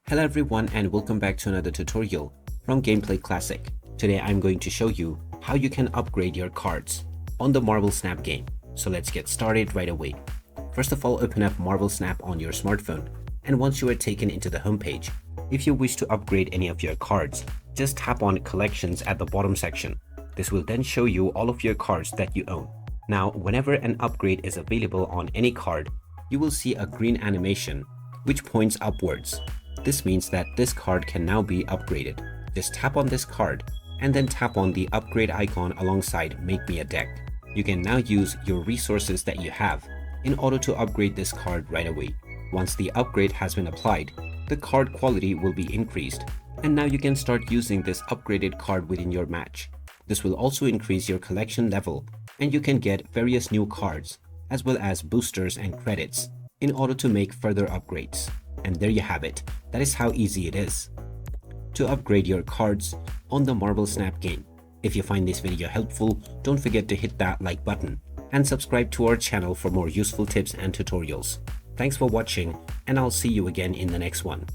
Hello everyone and welcome back to another tutorial from Gameplay Classic. Today I'm going to show you how you can upgrade your cards on the Marvel Snap game. So let's get started right away. First of all, open up Marvel Snap on your smartphone, and once you are taken into the home page, if you wish to upgrade any of your cards, just tap on Collections at the bottom section. This will then show you all of your cards that you own. Now, whenever an upgrade is available on any card, you will see a green animation which points upwards. This means that this card can now be upgraded. Just tap on this card and then tap on the upgrade icon alongside Make Me a Deck. You can now use your resources that you have in order to upgrade this card right away. Once the upgrade has been applied, the card quality will be increased, and now you can start using this upgraded card within your match. This will also increase your collection level, and you can get various new cards as well as boosters and credits in order to make further upgrades. And there you have it. That is how easy it is to upgrade your cards on the Marvel Snap game. If you find this video helpful, don't forget to hit that like button and subscribe to our channel for more useful tips and tutorials. Thanks for watching, and I'll see you again in the next one.